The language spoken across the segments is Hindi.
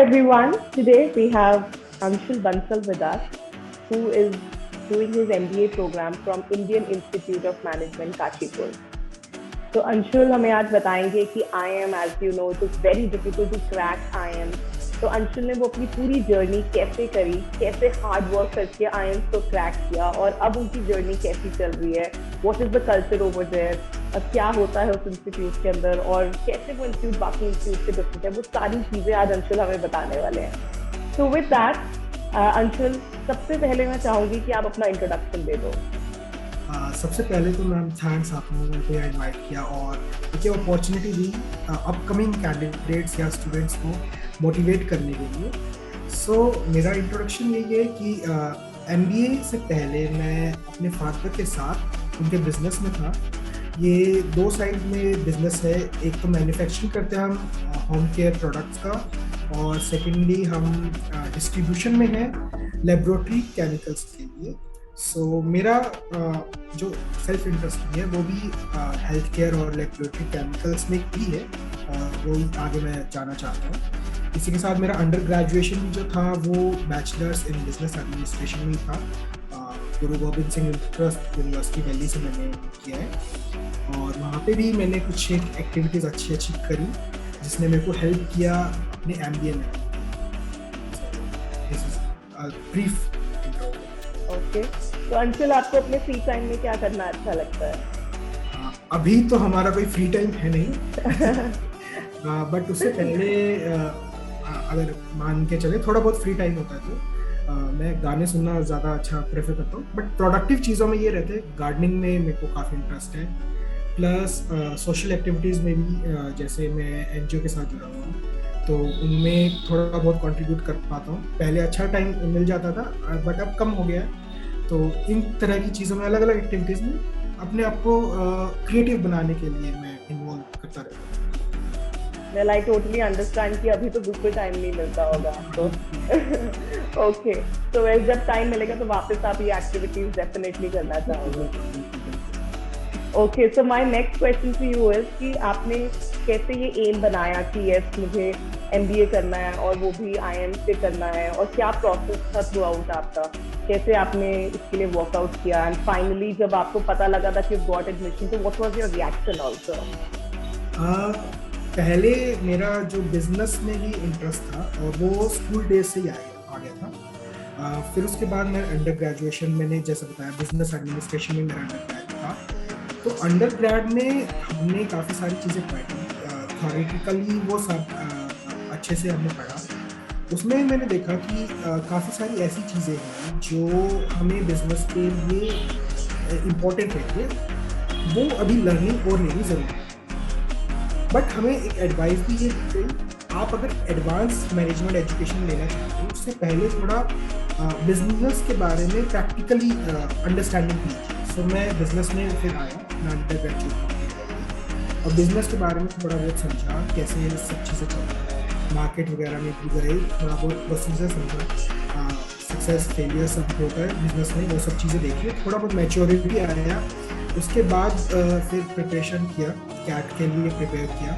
everyone. Today we have Anshul Bansal with us, who is doing his MBA program from Indian Institute of Management, Kashipur. तो अंशुल हमें आज बताएंगे कि IIM, as you know, it is very difficult to crack IIM. तो अंशुल ने वो अपनी पूरी जर्नी कैसे करी, कैसे हार्ड वर्क करके IIM को क्रैक किया और अब उनकी जर्नी कैसी चल रही है, what is the culture over there, क्या होता है उस इंस्टीट्यूट के अंदर और कैसे वो इंस्टीट्यूट बाकी इंस्टीट्यूट से डिफरेंट है, वो सारी चीज़ें आज अंशुल हमें बताने वाले हैं. तो विद दैट अंशुल, सबसे पहले मैं चाहूँगी कि आप अपना इंट्रोडक्शन दे दो. सबसे पहले तो मैम थैंक्स, आपने मेरे को इनवाइट किया और मुझे अपॉर्चुनिटी दी अपकमिंग कैंडिडेट्स या स्टूडेंट्स को मोटिवेट करने के लिए. सो मेरा इंट्रोडक्शन यही है कि MBA से पहले मैं अपने फादर के साथ उनके बिजनेस में था. ये दो साइड में बिजनेस है. एक तो मैन्युफैक्चरिंग करते हैं हम होम केयर प्रोडक्ट्स का, और सेकेंडली हम डिस्ट्रीब्यूशन में हैं लेबोरेटरी केमिकल्स के लिए. सो मेरा जो सेल्फ इंटरेस्ट है वो भी हेल्थ केयर और लेबोरेटरी केमिकल्स में ही है, और वो आगे मैं जाना चाहता हूँ. इसी के साथ मेरा अंडर ग्रेजुएशन जो था वो बैचलर्स इन बिजनेस एडमिनिस्ट्रेशन में ही था. गुरु गोबिंद सिंह ट्रस्ट यूनिवर्सिटी दिल्ली से मैंने किया है, और वहाँ पे भी मैंने कुछ एक्टिविटीज़ अच्छी करी जिसने मेरे को हेल्प किया अपने MBA में. This is brief. ओके, तो अंशुल आपको अपने फ्री टाइम में क्या करना अच्छा लगता है? अभी तो हमारा कोई फ्री टाइम है नहीं. बट उससे पहले अगर मान के चले थोड़ा बहुत फ्री टाइम होता है तो मैं गाने सुनना ज़्यादा अच्छा प्रेफर करता हूँ. बट प्रोडक्टिव चीज़ों में ये रहते हैं, गार्डनिंग में मेरे को काफ़ी इंटरेस्ट है, प्लस सोशल एक्टिविटीज़ में भी. जैसे मैं NGO के साथ जुड़ा हुआ हूँ तो उनमें थोड़ा बहुत कंट्रीब्यूट कर पाता हूँ. पहले अच्छा टाइम मिल जाता था बट अब कम हो गया है. तो इन तरह की चीज़ों में, अलग अलग एक्टिविटीज़ में अपने आप को क्रिएटिव बनाने के लिए मैं इन्वॉल्व करता रहता हूँ. Well, I totally understand कि अभी तो बिल्कुल टाइम नहीं मिलता होगा आपको. ओके, तो जब टाइम मिलेगा तो वापस आप ये एक्टिविटीज डेफिनेटली करना चाहोगे. Okay, so my next question to you is कि आपने कैसे ये एम बनाया कि यस मुझे MBA करना है और वो भी IIM से करना है, और क्या प्रोसेस था थ्रू आउट आपका, कैसे आपने इसके लिए वर्कआउट किया, एंड फाइनली जब आपको पता लगा था कि यू गॉट एडमिशन तो what was your reaction also? पहले मेरा जो बिजनेस में ही इंटरेस्ट था और वो स्कूल डेज से ही आ गया था. फिर उसके बाद मैं अंडर ग्रेजुएशन, मैंने जैसे बताया बिजनेस एडमिनिस्ट्रेशन में मेरा अंडर ग्रेड था. तो अंडर ग्रेड में हमने काफ़ी सारी चीज़ें पढ़ी. थ्योरेटिकली वो सब अच्छे से हमने पढ़ा. उसमें मैंने देखा कि काफ़ी सारी ऐसी चीज़ें हैं जो हमें बिजनेस के लिए इम्पोर्टेंट है, वो अभी लर्निंग और लेनी ज़रूरी है. बट हमें एक एडवाइस भी ये दी गई, आप अगर एडवांस मैनेजमेंट एजुकेशन लेना चाहते हो उससे पहले थोड़ा बिजनेस के बारे में प्रैक्टिकली अंडरस्टैंडिंग कीजिए. सो मैं बिजनेस में फिर आया, मैं अंडर ग्रेजुएट और बिजनेस के बारे में थोड़ा बहुत समझा, कैसे ये सब चीज़ें चल रही है, मार्केट वगैरह में भी गए, थोड़ा बहुत प्रोसीजर समझा, सक्सेस फेलियर सब होता है बिजनेस में, वो सब चीज़ें देखिए, थोड़ा बहुत मैच्योरिटी आया. उसके बाद फिर प्रिपरेशन किया, कैट के लिए प्रिपेयर किया,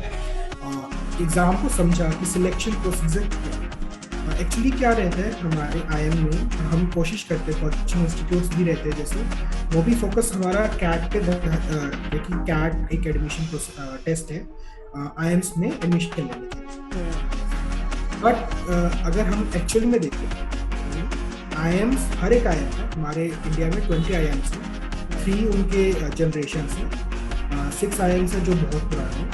एग्ज़ाम को समझा कि सिलेक्शन प्रोसीजर क्या. एक्चुअली क्या रहता है हमारे IIM में, हम कोशिश करते हैं, कुछ इंस्टीट्यूट्स भी रहते हैं जैसे, वो भी फोकस हमारा कैट पे देखिए. कैट एक एडमिशन टेस्ट है IIMs में एडमिशन लेने के लिए. बट अगर हम एक्चुअली में देखें IIMs, हर एक IIM है हमारे इंडिया में 20 IIMs हैं. 3 उनके जनरेशन हैं, 6 IIMs हैं जो बहुत पुराने हैं,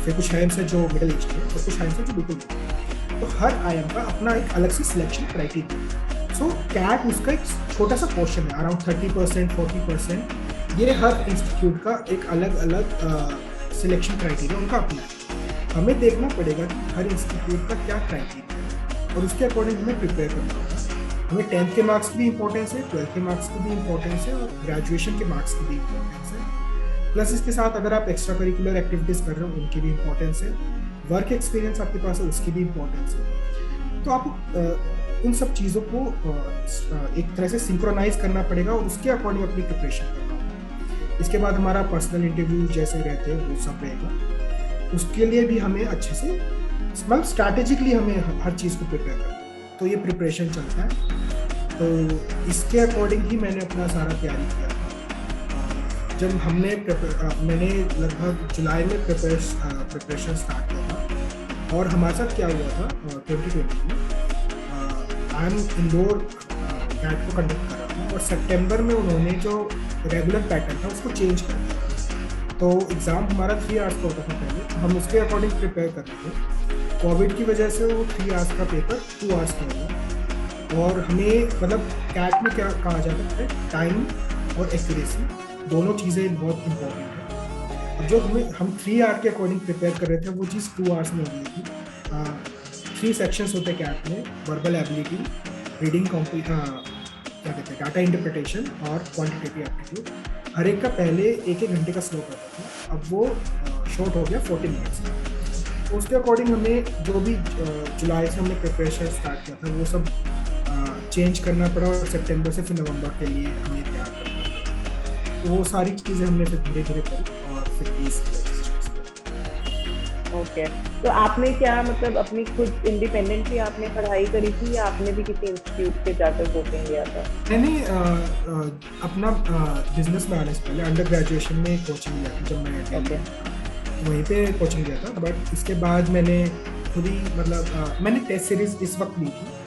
फिर कुछ IIMs हैं जो मिडिल एज के, और कुछ IIMs हैं जो बिल्कुल नहीं. तो हर IIM का अपना एक अलग से सिलेक्शन क्राइटेरिया. सो कैट उसका एक छोटा सा पोर्शन है, अराउंड 30% 40%. ये हर इंस्टीट्यूट का एक अलग अलग सिलेक्शन क्राइटेरिया उनका अपना है. हमें देखना पड़ेगा कि हर इंस्टीट्यूट का क्या क्राइटेरिया है और उसके अकॉर्डिंग हमें प्रिपेयर करना होगा. हमें 10th के मार्क्स की भी इंपॉर्टेंस है, 12th के मार्क्स की भी इंपॉर्टेंस है, और ग्रेजुएशन के मार्क्स की भी इंपॉर्टेंस है. प्लस इसके साथ अगर आप एक्स्ट्रा करिकुलर एक्टिविटीज़ कर रहे हो उनकी भी इंपॉर्टेंस है. वर्क एक्सपीरियंस आपके पास है उसकी भी इंपॉर्टेंस है. तो आप उन सब चीज़ों को एक तरह से सिंक्रोनाइज करना पड़ेगा और उसके अकॉर्डिंग अपनी प्रिपरेशन करना होगा. इसके बाद हमारा पर्सनल इंटरव्यू जैसे रहते हैं वो सब रहेगा, उसके लिए भी हमें अच्छे से मतलब स्ट्रैटेजिकली हमें हर चीज़ को प्रिपेयर करना है, तो ये प्रिपरेशन चलता है। तो इसके अकॉर्डिंग ही मैंने अपना सारा तैयारी किया था। जब मैंने लगभग जुलाई में प्रिपरेशन स्टार्ट किया था। और हमारे साथ क्या हुआ था 2020 में, आई एम इंडोर कैट को कंडक्ट कर रहा था और सितंबर में उन्होंने जो रेगुलर पैटर्न था उसको चेंज कर दिया। तो एग्ज़ाम हमारा 3 आवर्स का होता था पहले, तो हम उसके अकॉर्डिंग प्रिपेयर कर रहे थे। कोविड की वजह से वो 3 आवर्स का पेपर 2 आवर्स का हो गया। और हमें मतलब कैट में क्या कहा जाता है, टाइम और एक्यूरेसी दोनों चीज़ें बहुत इंपॉर्टेंट है। अब जो हम 3 आवर के अकॉर्डिंग प्रिपेयर कर रहे थे वो चीज़ 2 आवर्स में हो गई थी। 3 सेक्शंस होते हैं कैट में, वर्बल एबिलिटी, रीडिंग क्या कहते हैं, डाटा इंटरप्रिटेशन और क्वांटिटेटिव एप्टीट्यूड। हर एक का पहले 1-1 घंटे का स्लॉट होता था, अब वो शॉर्ट हो गया 40 मिनट्स। तो उसके अकॉर्डिंग हमें जो भी जुलाई से हमने प्रिपरेशन स्टार्ट किया था वो सब चेंज करना पड़ा और सितंबर से फिर नवंबर के लिए हमें तैयार करना पड़ा। तो वो सारी चीज़ें हमने फिर धीरे धीरे करी और फिर इस ओके, तो आपने क्या मतलब अपनी खुद इंडिपेंडेंटली आपने पढ़ाई करी थी या आपने भी किसी इंस्टीट्यूट से जाकर कोचिंग लिया था? मैंने अपना बिजनेस में आने से पहले अंडर ग्रेजुएशन में कोचिंग लिया था। जब मैं वहीं पे कोचिंग लिया था, बट इसके बाद मैंने खुद ही मतलब मैंने टेस्ट सीरीज इस वक्त ली थी।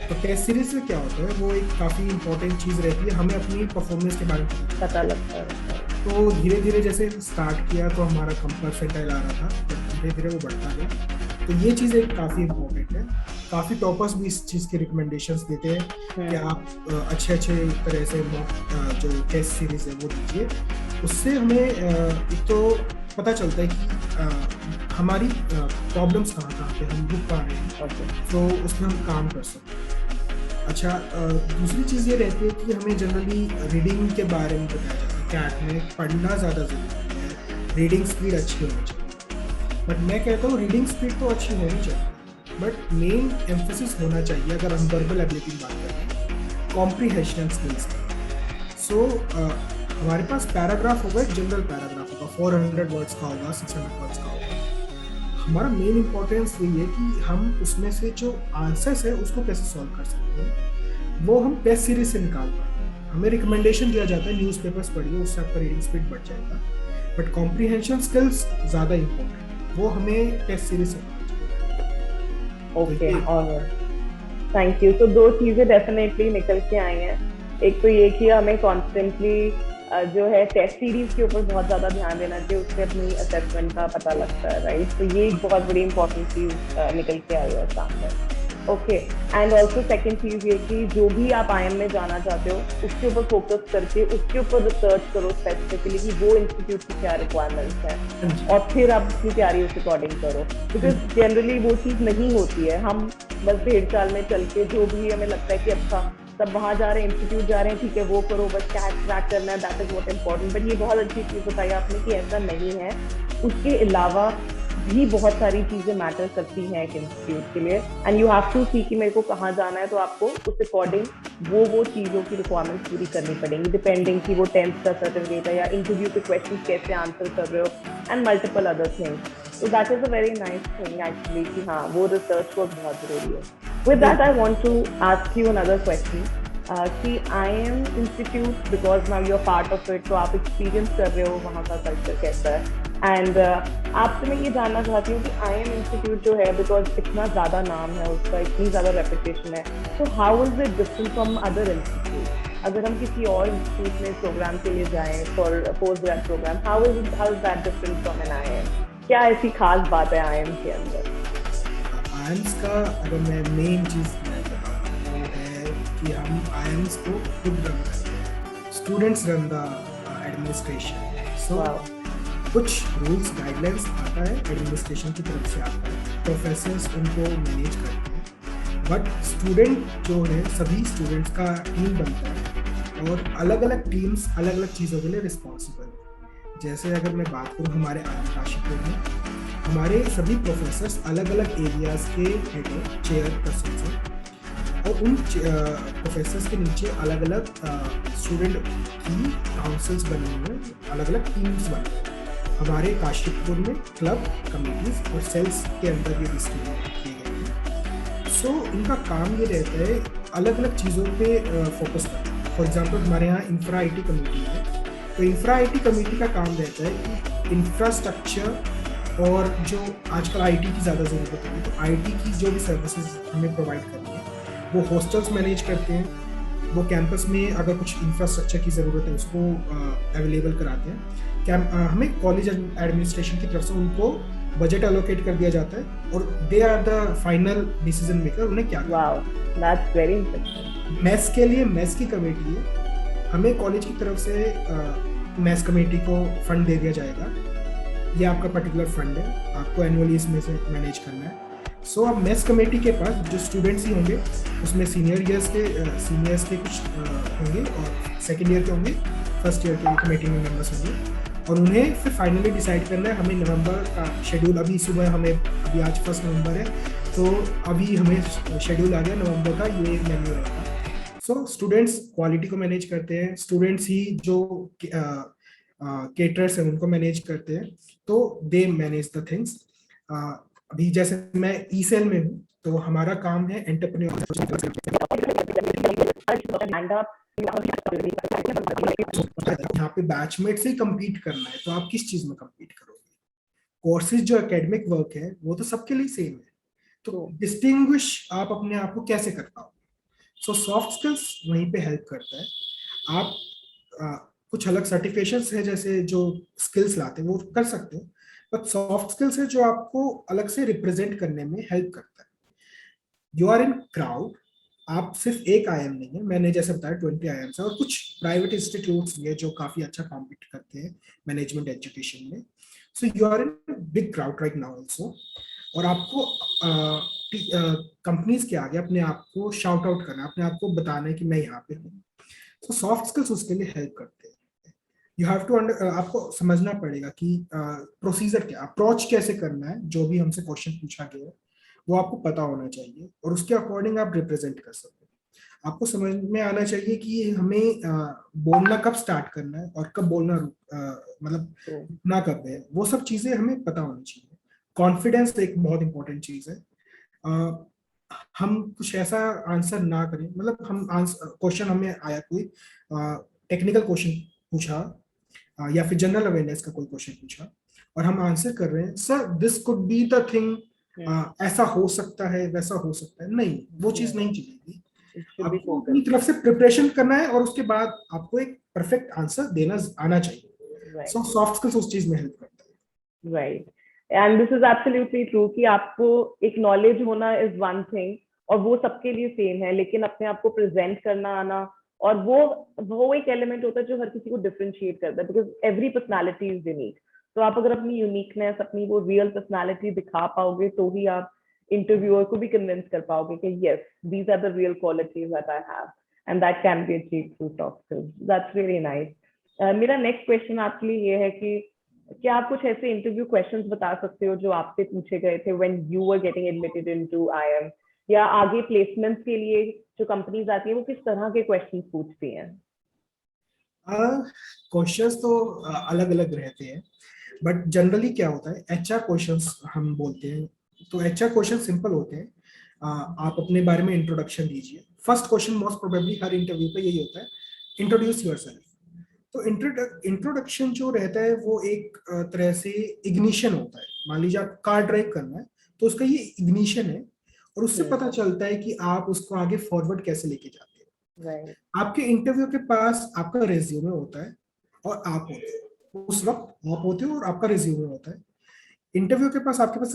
तो टेस्ट सीरीज में क्या होता है, वो एक काफ़ी इंपॉर्टेंट चीज़ रहती है, हमें अपनी परफॉर्मेंस के बारे में पता लगता है। तो धीरे धीरे जैसे स्टार्ट किया तो हमारा कम परसेंटाइल आ रहा था, तो धीरे धीरे वो बढ़ता गया। तो ये चीज़ एक काफ़ी इंपॉर्टेंट है। काफ़ी टॉपर्स भी इस चीज़ के रिकमेंडेशंस देते हैं कि आप अच्छे तरह से जो टेस्ट सीरीज है वो दीजिए। उससे हमें एक तो पता चलता है कि हमारी प्रॉब्लम्स कहाँ पे हम रुक पा रहे हैं, तो उसमें हम काम कर सकते हैं। अच्छा, दूसरी चीज़ ये रहती है कि हमें जनरली रीडिंग के बारे में बताया जाता है। कैट में पढ़ना ज़्यादा ज़रूरी है, रीडिंग स्पीड अच्छी होनी चाहिए। बट मैं कहता हूँ रीडिंग स्पीड तो अच्छी होनी चाहिए, बट मेन एम्फेसिस होना चाहिए, अगर हम वर्बल एबिलिटी की बात करें, कॉम्प्रीहेंशन स्किल्स का। सो हमारे पास पैराग्राफ होगा, एक जनरल पैराग्राफ होगा, 400 वर्ड्स का होगा, 600 वर्ड्स का होगा। हमारा मेन इंपॉर्टेंस यही है कि हम उसमें से जो आंसर्स है उसको कैसे सॉल्व कर सकते हैं, वो हम टेस्ट सीरीज से निकाल पाए। हमें रिकमेंडेशन दिया जाता है न्यूज़पेपर्स पढ़िए, उससे आपका रीडिंग स्पीड बढ़ जाएगा, बट कॉम्प्रीहेंशन स्किल्स ज़्यादा इंपॉर्टेंट है, वो हमें टेस्ट सीरीज से ओके, और थैंक यू। तो 2 चीज़ें डेफिनेटली निकल के आई हैं। एक तो ये कि हमें कॉन्स्टेंटली जो है टेस्ट सीरीज के ऊपर बहुत ज़्यादा ध्यान देना चाहिए, उससे अपनी असेसमेंट का पता लगता है, राइट? तो ये एक बहुत बड़ी इंपॉर्टेंट चीज़ निकल के आई है सामने। ओके, एंड ऑल्सो सेकेंड चीज़ ये कि जो भी आप IIM में जाना चाहते हो उसके ऊपर फोकस करके उसके ऊपर रिसर्च करो स्पेसिफिकली कि वो इंस्टीट्यूट की क्या रिक्वायरमेंट्स है, और फिर आप अपनी तैयारी उस अकॉर्डिंग करो। बिकॉज जनरली वो चीज़ नहीं होती है, हम बस भेड़ चाल में चल के जो भी हमें लगता है कि अच्छा सब वहाँ जा रहे हैं, इंस्टीट्यूट जा रहे हैं, ठीक है वो करो, बस कैट क्रैक करना है, that is what important. But ये बहुत अच्छी चीज़ बताई आपने कि ऐसा नहीं है, उसके अलावा भी बहुत सारी चीज़ें मैटर करती हैं एक इंस्टीट्यूट के लिए। एंड यू हैव टू सी कि मेरे को कहाँ जाना है, तो आपको उस अकॉर्डिंग वो चीज़ों की रिक्वायरमेंट्स पूरी करनी पड़ेंगी, डिपेंडिंग कि वो 10th का सर्टिफिकेट है या इंटरव्यू के क्वेश्चन कैसे आंसर कर रहे हो, एंड मल्टीपल अदर थिंग्स। तो that is a very nice thing actually कि हाँ वो रिसर्च वर्क बहुत ज़रूरी है। With that I want to ask you another question कि IIM institute, because now you are part of it, तो आप एक्सपीरियंस कर रहे हो वहाँ का कल्चर कैसा है। एंड आपसे मैं ये जानना चाहती हूँ कि IIM इंस्टीट्यूट जो है, बिकॉज इतना ज़्यादा नाम है उसका, इतनी ज़्यादा रेपुटेशन है, तो how is it different from other institute? अगर हम किसी और इंस्टीट्यूट में प्रोग्राम के लिए जाएँ for post grad programme, how is that different from an IIM? क्या ऐसी खास बात है IIM के अंदर? IIMs का अगर मैं मेन चीज़ कि हम IIMs को खुद रन करते हैं, स्टूडेंट्स रन द एडमिनिस्ट्रेशन। सो कुछ रूल्स गाइडलाइंस आता है एडमिनिस्ट्रेशन की तरफ से आता है, प्रोफेसर्स उनको मैनेज करते हैं, बट स्टूडेंट जो है सभी स्टूडेंट्स का टीम बनता है और अलग अलग टीम्स अलग अलग चीज़ों के लिए रिस्पॉन्सिबल है। जैसे अगर मैं बात करूँ हमारे IIM काशीपुर में, हमारे सभी प्रोफेसर्स अलग अलग एरियाज़ के हेड है, चेयर पर्सन हैं, और उन प्रोफेसर्स के नीचे अलग अलग स्टूडेंट की काउंसिल्स बने हुए हैं, अलग अलग टीम्स बने हुए हैं। हमारे काशीपुर में क्लब, कमेटीज और सेल्स के अंदर ये डिस्ट्रीब्यूट किए गए हैं। सो इनका काम ये रहता है अलग अलग चीज़ों पे फोकस करना। फॉर एग्जांपल हमारे यहाँ इंफ्रा आईटी कमेटी है, तो इंफ्रा आईटी कमेटी का काम रहता है कि इंफ्रास्ट्रक्चर और जो आजकल आईटी की ज़्यादा ज़रूरत है, तो आईटी की जो भी सर्विसेज हमें प्रोवाइड करनी है, वो हॉस्टल्स मैनेज करते हैं, वो कैंपस में अगर कुछ इंफ्रास्ट्रक्चर की ज़रूरत है उसको अवेलेबल कराते हैं। क्या हमें कॉलेज एडमिनिस्ट्रेशन की तरफ से उनको बजट एलोकेट कर दिया जाता है और they are the final decision maker, उन्हें क्या wow, that's very interesting. Maths के लिए मैथ्स की कमेटी है, हमें कॉलेज की तरफ से मैथ्स कमेटी को फंड दे दिया जाएगा। ये आपका पर्टिकुलर फंड है, आपको एनुअली इसमें से मैनेज करना है। सो अब मैथ्स कमेटी के पास जो स्टूडेंट्स ही होंगे, उसमें सीनियर्स के कुछ होंगे और सेकेंड ईयर के होंगे, फर्स्ट ईयर के कमेटी में मेंबर्स होंगे, और उन्हें फिर फाइनली डिसाइड करना है। हमें नवंबर का शेड्यूल अभी सुबह अभी आज 1 नवंबर है, तो अभी हमें शेड्यूल आ गया नवंबर का, ये मेन्यू रहेगा। सो स्टूडेंट्स क्वालिटी को मैनेज करते हैं, स्टूडेंट्स ही जो केटरर्स हैं उनको मैनेज करते हैं, तो दे मैनेज द थिंग्स। अभी जैसे मैं ई सेल में हूँ, तो हमारा काम है एंटरप्रेन्योर। यहाँ पे बैचमेट से कम्पीट करना है, तो आप किस चीज में कम्पीट करोगे? कोर्सेज जो एकेडमिक वर्क है वो तो सबके लिए सेम है, तो डिस्टिंग्विश आप अपने आप को कैसे कर पाओगे? सो सॉफ्ट स्किल्स वहीं पे हेल्प करता है। आप कुछ अलग सर्टिफिकेशंस है जैसे जो स्किल्स लाते हैं वो कर सकते हैं, बट सॉफ्ट स्किल्स है जो आपको अलग से रिप्रेजेंट करने में हेल्प करता है। यू आर इन क्राउड, आप सिर्फ एक आईएम नहीं है, मैंने जैसे बताया 20 आईएम्स है, और कुछ प्राइवेट इंस्टीट्यूट्स भी है जो काफी अच्छा कॉम्पीट करते हैं मैनेजमेंट एजुकेशन में। So you are in big crowd right now also, और आपको कंपनीज के आगे अपने आप को शाउट आउट करना है, अपने आप को बताना है कि मैं यहाँ पे हूँ। तो सॉफ्ट स्किल्स उसके लिए हेल्प करते हैं। यू हैव टू आपको समझना पड़ेगा कि प्रोसीजर क्या, अप्रोच कैसे करना है, जो भी हमसे क्वेश्चन पूछा गया है वो आपको पता होना चाहिए, और उसके अकॉर्डिंग आप रिप्रेजेंट कर सकते हैं। आपको समझ में आना चाहिए कि हमें बोलना कब स्टार्ट करना है और कब बोलना मतलब रुकना कब है, वो सब चीजें हमें पता होनी चाहिए। कॉन्फिडेंस एक बहुत इंपॉर्टेंट चीज है। हम कुछ ऐसा आंसर ना करें, मतलब हम क्वेश्चन हमें आया कोई टेक्निकल क्वेश्चन पूछा या फिर जनरल अवेयरनेस का कोई क्वेश्चन पूछा और हम आंसर कर रहे हैं, sir this could be the thing, ऐसा हो सकता है, वैसा हो सकता है, नहीं, वो चीज नहीं चलेगी। आपको अपनी तरफ से प्रिपरेशन करना है और उसके बाद आपको एक परफेक्ट आंसर देना आना चाहिए। सो सॉफ्ट स्किल्स उस चीज में हेल्प करता है। Right, and this is absolutely true कि आपको एक नॉलेज होना इज वन थिंग और वो सबके लिए सेम है, लेकिन अपने आप को प्रेजेंट करना आना, और वो एक एलिमेंट होता है जो हर किसी को डिफरेंशिएट करता है, because every personality is unique. तो आप अगर अपनी यूनिकनेस, अपनी वो रियल पर्सनालिटी दिखा पाओगे तो ही आप इंटरव्यूअर को भी कन्विंस कर पाओगे कि yes, these are the real qualities that I have and that can be achieved through soft skills. That's really nice. मेरा नेक्स्ट क्वेश्चन आपके लिए ये है कि क्या आप कुछ ऐसे इंटरव्यू क्वेश्चंस बता सकते हो जो आपसे पूछे गए थे when you were getting admitted into IIM, या आगे प्लेसमेंट्स के लिए जो कंपनीज आती है वो किस तरह के क्वेश्चंस पूछती हैं? क्वेश्चंस तो अलग अलग रहते हैं, बट जनरली क्या होता है, एचआर क्वेश्चंस हम बोलते हैं। तो एचआर क्वेश्चन सिंपल होते हैं। आप अपने बारे में इंट्रोडक्शन दीजिए। फर्स्ट क्वेश्चन मोस्ट प्रोबेबली हर इंटरव्यू पे यही होता है, इंट्रोड्यूस योरसेल्फ। तो इंट्रोडक्शन जो रहता है वो एक तरह से इग्निशन होता है। मान लीजिए आप कार ड्राइव करना है, तो उसका ये इग्निशन है, और उससे पता चलता है कि आप उसको आगे फॉरवर्ड कैसे लेके जाते हैं। आपके इंटरव्यू के पास आपका रेज्यूमे होता है और आप होते हैं, उस वक्त आप होते हो और आपका रेज्यूमे होता है। इंटरव्यू के पास आपके पास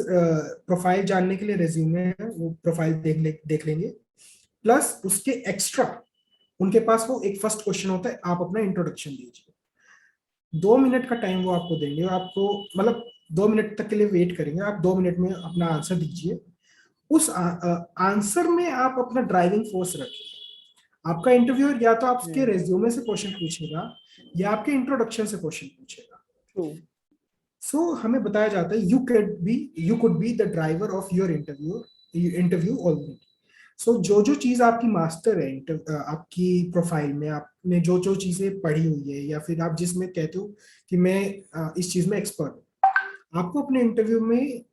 प्रोफाइल जानने के लिए रेज्यूमे है, वो प्रोफाइल देख लेंगे, प्लस उसके एक्स्ट्रा उनके पास वो एक फर्स्ट क्वेश्चन होता है, आप अपना इंट्रोडक्शन दीजिए। 2 मिनट का टाइम वो आपको देंगे, आपको मतलब 2 मिनट तक के लिए वेट करेंगे, आप 2 मिनट में अपना आंसर दीजिए। उस आंसर में आप अपना ड्राइविंग फोर्स रखिए। आपका इंटरव्यूअर या तो आपके रेज्यूमे से क्वेश्चन पूछेगा या आपके इंट्रोडक्शन से क्वेश्चन पूछेगा। सो हमें बताया जाता है you could be the driver of your interview already. So जो जो चीज आपकी मास्टर है आपकी प्रोफाइल में, आपने जो जो चीजें पढ़ी हुई है या फिर आप जिसमें कहते हो कि मैं इस चीज में एक्सपर्ट हूँ, आपको अपने इंटरव्यू में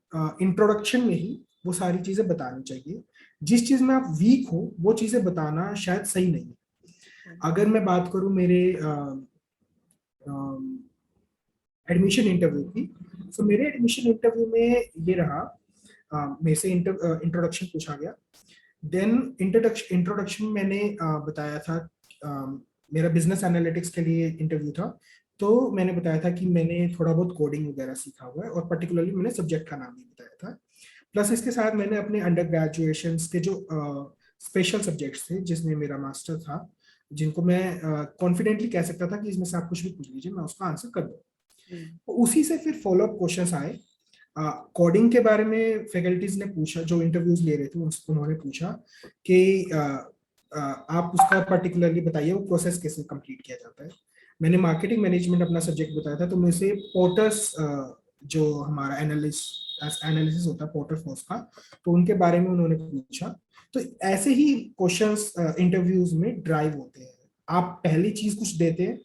इंट्रोडक्शन में ही वो सारी चीजें बतानी चाहिए। जिस चीज में आप वीक हो वो चीजें बताना शायद सही नहीं है। अगर मैं बात करूं मेरे एडमिशन इंटरव्यू की, तो मेरे एडमिशन इंटरव्यू में ये रहा, मेरे से इंट्रोडक्शन पूछा गया। देन इंट्रोडक्शन मैंने बताया था, मेरा बिजनेस एनालिटिक्स के लिए इंटरव्यू था, तो मैंने बताया था कि मैंने थोड़ा बहुत कोडिंग वगैरह सीखा हुआ है, और पर्टिकुलरली मैंने सब्जेक्ट का नाम भी बताया था। प्लस इसके साथ मैंने अपने अंडर ग्रेजुएशन के जो स्पेशल सब्जेक्ट्स थे जिसमें मेरा मास्टर था, जिनको मैं कॉन्फिडेंटली कह सकता था कि इसमें से आप कुछ भी पूछ लीजिए मैं उसका आंसर कर दूँ। तो उसी से फिर फॉलोअप क्वेश्चंस आए। कोडिंग के बारे में फैकल्टीज ने पूछा, जो इंटरव्यूज ले रहे थे उन्होंने पूछा कि आप उसका पर्टिकुलरली बताइए वो प्रोसेस कैसे कंप्लीट किया जाता है। मैंने मार्केटिंग मैनेजमेंट अपना सब्जेक्ट बताया था, तो मुझसे पोर्टर्स जो हमारा एनालिसिस होता है पोर्टर फोर्स का, तो उनके बारे में उन्होंने पूछा। तो ऐसे ही क्वेश्चंस इंटरव्यूज में ड्राइव होते हैं। आप पहली चीज कुछ देते हैं,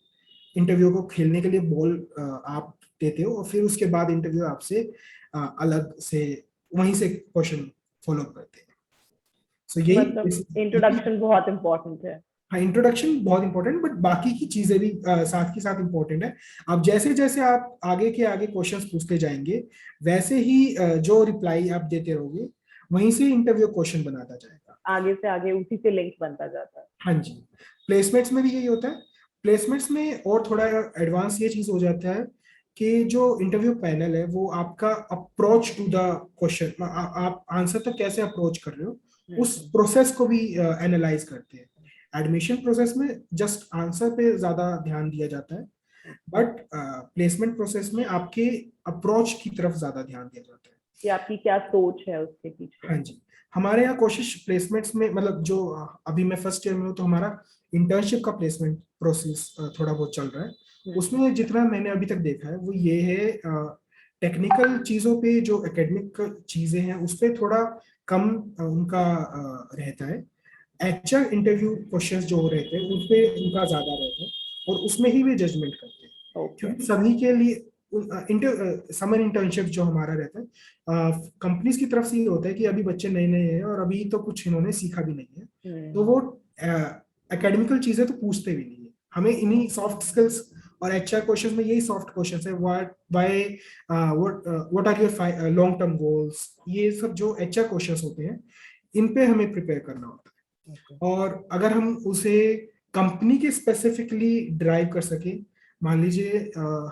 इंटरव्यू को खेलने के लिए बॉल आप देते हो, और फिर उसके बाद इंटरव्यू आपसे अलग से वहीं से क्वेश्चन फॉलो करते हैं। सो मतलब यही। इंट्रोडक्शन बहुत इम्पोर्टेंट है। हाँ, इंट्रोडक्शन बहुत इंपॉर्टेंट, बट बाकी की चीजें भी साथ के साथ इंपॉर्टेंट है। अब जैसे जैसे आप आगे के आगे क्वेश्चंस पूछते जाएंगे, वैसे ही जो रिप्लाई आप देते रहोगे वहीं से इंटरव्यू क्वेश्चन बनाता जाएगा। आगे से आगे उसी से लिंक बनता जाता है। हाँ जी। प्लेसमेंट्स में भी यही होता है। प्लेसमेंट्स में और थोड़ा एडवांस ये चीज हो जाता है कि जो इंटरव्यू पैनल है वो आपका अप्रोच टू द क्वेश्चन, आप आंसर तक कैसे अप्रोच कर रहे हो, उस प्रोसेस को भी एनालाइज करते हैं। एडमिशन प्रोसेस में जस्ट आंसर पे ज्यादा ध्यान दिया जाता है, बट प्लेसमेंट प्रोसेस में आपके अप्रोच की तरफ ज्यादा ध्यान दिया जाता है कि आपकी क्या सोच है उसके पीछे। हाँ जी। हमारे यहाँ कोशिश प्लेसमेंट्स में, मतलब जो अभी मैं फर्स्ट ईयर में हूँ, तो हमारा इंटर्नशिप का प्लेसमेंट प्रोसेस थोड़ा बहुत चल रहा है। उसमें जितना मैंने अभी तक देखा है वो ये है, टेक्निकल चीजों पे जो एकेडमिक चीजें हैं उस पर थोड़ा कम उनका रहता है। एचआर इंटरव्यू क्वेश्चंस जो रहते हैं उस पे उनका ज्यादा रहता है, और उसमें ही वे जजमेंट करते हैं। क्योंकि सभी के लिए समर इंटर्नशिप जो हमारा रहता है, कंपनीज की तरफ से ये होता है कि अभी बच्चे नए नए हैं और अभी तो कुछ इन्होंने सीखा भी नहीं है, तो वो एकेडमिकल चीजें तो पूछते भी नहीं है। हमें इन्हीं सॉफ्ट स्किल्स और एचआर क्वेश्चंस में यही सॉफ्ट क्वेश्चंस है, why what are your long term goals, ये सब जो एचआर क्वेश्चंस होते हैं इन पे हमें प्रिपेयर करना होता है। और अगर हम उसे कंपनी के स्पेसिफिकली ड्राइव कर सके, मान लीजिए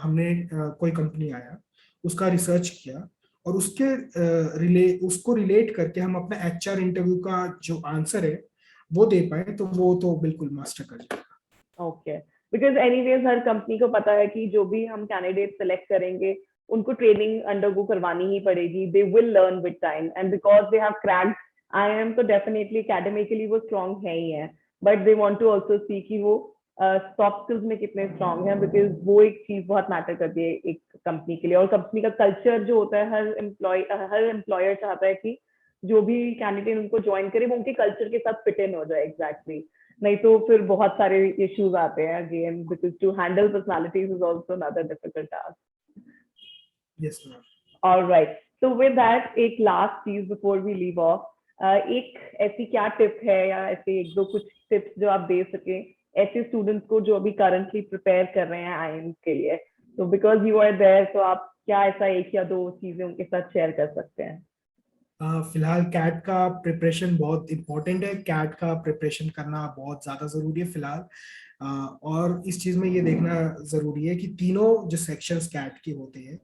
हमने कोई कंपनी आया, उसका रिसर्च किया, और उसको रिलेट करके हम अपना एचआर इंटरव्यू का जो आंसर है वो दे पाए, तो वो तो बिल्कुल मास्टर कर जाएगा। Okay, because anyways her company को पता है कि जो भी हम कैंडिडेट सेलेक्ट करेंगे उनको ट्रेनिंग अंडरगो करवानी ही पड़ेगी। They will learn with time, and because they have cracked IIM, तो डेफिनेटली एकेडमिकली वो स्ट्रांग है ही है, but they want to also see कि वो सॉफ्ट स्किल्स में कितने स्ट्रांग हैं, बिकॉज वो एक चीज बहुत मैटर करती है एक कंपनी के लिए। और कंपनी का कल्चर जो होता है, हर एम्प्लॉयर चाहता है कि जो भी कैंडिडेट उनको ज्वाइन करे वो उनके कल्चर के साथ फिट इन हो जाए। एग्जैक्टली नहीं तो फिर बहुत सारे इश्यूज आते हैं again, because to handle personalities is also another difficult task. Yes ma'am. Alright, so with that एक लास्ट चीज बिफोर वी लीव ऑफ, एक ऐसी क्या टिप है या ऐसे एक दो कुछ टिप्स जो आप दे सके ऐसे स्टूडेंट्स को जो अभी करंटली प्रिपेयर कर रहे हैं आईआईएम के लिए? तो बिकॉज यू आर देयर, तो आप क्या ऐसा एक या दो चीजें उनके साथ शेयर कर सकते हैं? फिलहाल कैट का प्रिपरेशन बहुत इंपॉर्टेंट है, कैट का प्रिपरेशन करना बहुत ज़्यादा ज़रूरी है फिलहाल। और इस चीज़ में ये देखना ज़रूरी है कि तीनों जो सेक्शंस कैट के होते हैं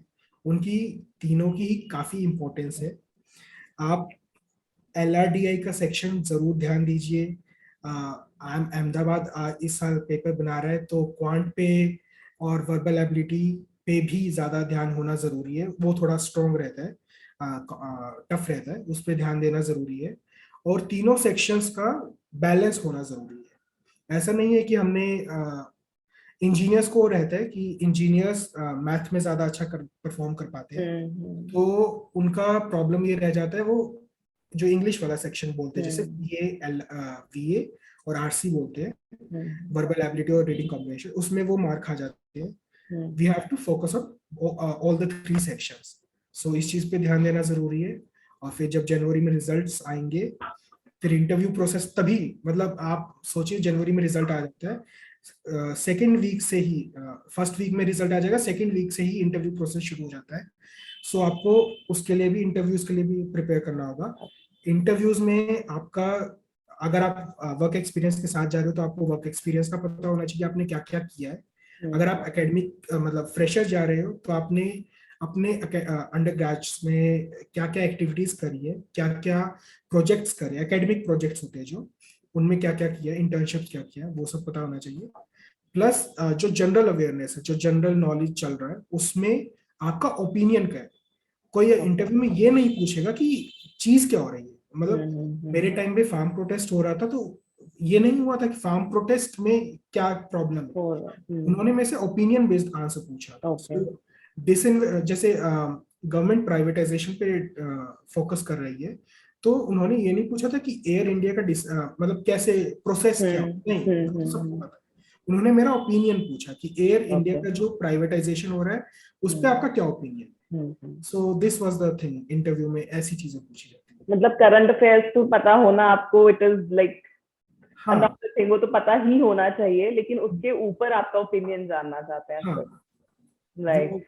उनकी तीनों की काफ़ी इम्पोर्टेंस है। आप एलआरडीआई का सेक्शन ज़रूर ध्यान दीजिए। अहमदाबाद इस साल पेपर बना रहा है, तो क्वांट पे और वर्बल एबिलिटी पे भी ज़्यादा ध्यान होना ज़रूरी है, वो थोड़ा स्ट्रॉन्ग रहता है, टफ रहता है, उस पर ध्यान देना जरूरी है। और तीनों सेक्शंस का बैलेंस होना जरूरी है। ऐसा नहीं है कि हमने इंजीनियर्स को रहता है कि इंजीनियर्स मैथ में ज्यादा अच्छा परफॉर्म कर पाते हैं, तो उनका प्रॉब्लम ये रह जाता है, वो जो इंग्लिश वाला सेक्शन बोलते हैं, जैसे VA और RC बोलते हैं, वर्बल एबिलिटी और रीडिंग कॉम्बिनेशन, उसमें वो मार्क खा जाते हैं। We have to focus on all the 3 sections. So इस चीज पे ध्यान देना जरूरी है। और फिर जब जनवरी में रिजल्ट्स आएंगे, फिर इंटरव्यू प्रोसेस तभी, मतलब आप सोचिए जनवरी में रिजल्ट आ जाता है, सेकेंड वीक से ही, फर्स्ट वीक में रिजल्ट आ जाएगा, सेकेंड वीक से ही इंटरव्यू प्रोसेस शुरू हो जाता है। सो आपको उसके लिए भी, इंटरव्यूज के लिए भी प्रिपेयर करना होगा। इंटरव्यूज में आपका, अगर आप वर्क एक्सपीरियंस के साथ जा रहे हो तो आपको वर्क एक्सपीरियंस का पता होना चाहिए, आपने क्या क्या किया है। अगर आप एकेडमिक मतलब फ्रेशर जा रहे हो तो आपने अपने अंडर ग्रेजुएट्स में क्या क्या एक्टिविटीज करी है, क्या क्या प्रोजेक्ट्स करे, एकेडमिक प्रोजेक्ट्स होते हैं जो, उनमें क्या क्या किया, इंटर्नशिप क्या किया, वो सब पता होना चाहिए। प्लस जो जनरल अवेयरनेस है, जो जनरल नॉलेज चल रहा है, उसमें आपका ओपिनियन क्या है। कोई इंटरव्यू में ये नहीं पूछेगा कि चीज क्या हो रही है। मतलब मेरे टाइम पे फार्म प्रोटेस्ट हो रहा था, तो ये नहीं हुआ था कि फार्म प्रोटेस्ट में क्या प्रॉब्लम है, उन्होंने मेरे से ओपिनियन बेस्ड आंसर पूछा। जैसे गवर्नमेंट प्राइवेटाइजेशन पे फोकस कर रही है, तो उन्होंने ये नहीं पूछा था कि एयर इंडिया का मतलब कैसे प्रोसेस क्या, नहीं, तो सब पता। उन्होंने मेरा ओपिनियन पूछा कि एयर इंडिया का जो प्राइवेटाइजेशन हो रहा है उस पर आपका क्या opinion. So this was the thing, interview में ऐसी चीजें पूछी जाती है। मतलब करंट अफेयर्स तो पता होना आपको, it is like another thing, वो तो पता ही होना चाहिए, लेकिन उसके ऊपर आपका ओपिनियन जानना चाहते हैं। राइट,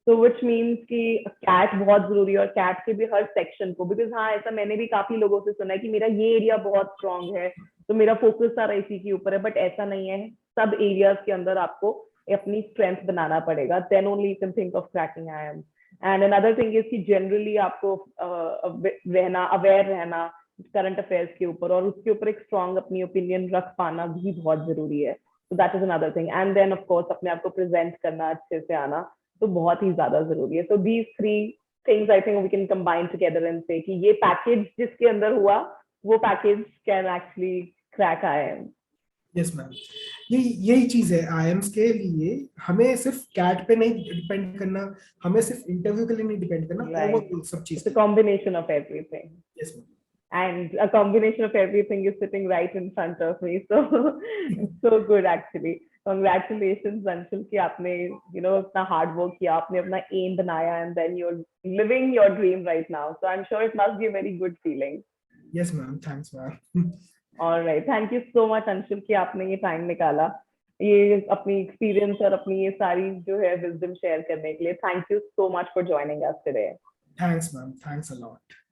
तो विच मीन्स कि कैट बहुत जरूरी है, और कैट के भी हर सेक्शन को, बिकॉज हाँ ऐसा मैंने भी काफी लोगों से सुना है कि मेरा ये एरिया बहुत स्ट्रांग है तो मेरा फोकस सारा इसी के ऊपर है, बट ऐसा नहीं है। सब एरियाज के अंदर आपको अपनी स्ट्रेंथ बनाना पड़ेगा, then only you can think of cracking IIM। And another thing is कि जनरली आपको रहना, अवेयर रहना करंट अफेयर्स के ऊपर, और उसके ऊपर एक स्ट्रांग अपनी ओपिनियन रख पाना भी बहुत जरूरी है। तो that is another thing. And then of course अपने आप को प्रेजेंट करना अच्छे से आना तो बहुत ही ज्यादा जरूरी है। तो these 3 things I think we can combine together and say कि ये पैकेज जिसके अंदर हुआ वो package can actually crack IIM। Yes ma'am, यही चीज है IIMs के लिए। हमें सिर्फ कैट पे नहीं डिपेंड करना, हमें सिर्फ इंटरव्यू के लिए नहीं डिपेंड करना, ओवरऑल सब चीज। It's a combination of everything. Yes ma'am, and a combination of everything is sitting right in front of me, so it's so good actually. Congratulations Anshul कि आपने इतना hard work किया, आपने अपना aim बनाया, and then you're living your dream right now, so I'm sure it must be a very good feeling. Yes ma'am, thanks ma'am. All right, thank you so much Anshul कि आपने ये time निकाला, ये अपनी experience और अपनी ये सारी जो है wisdom share करने के लिए. Thank you so much for joining us today. Thanks ma'am, thanks a lot.